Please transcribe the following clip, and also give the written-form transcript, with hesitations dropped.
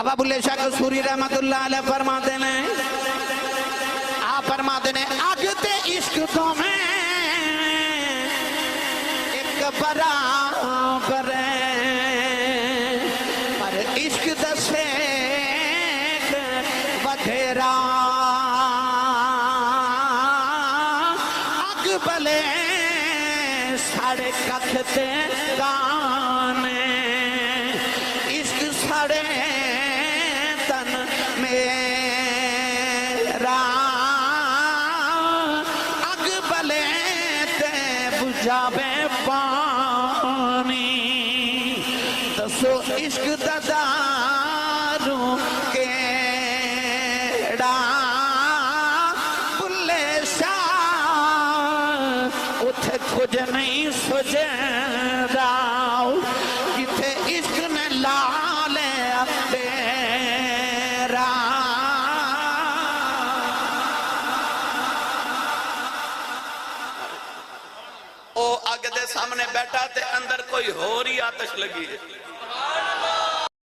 بابا بلے شاہ قصوری رحمت اللہ علیہ فرماتے ہیں آپ فرماتے ہیں آگتے عشق تو میں ایک برابر ہے پر عشق دسے بدھیرا اگ بلے ساڑے ککھتے گانے عشق ساڑے تن میرا اگ بلے تے بجھاوے پانی دسو عشق دداروں کیڑا بلے شاہ اتھے کچھ نہیں سجدہ جتھے عشق نے لالے بیرا او اگ دے سامنے بیٹھا تے اندر کوئی ہو رہی آتش لگی ہے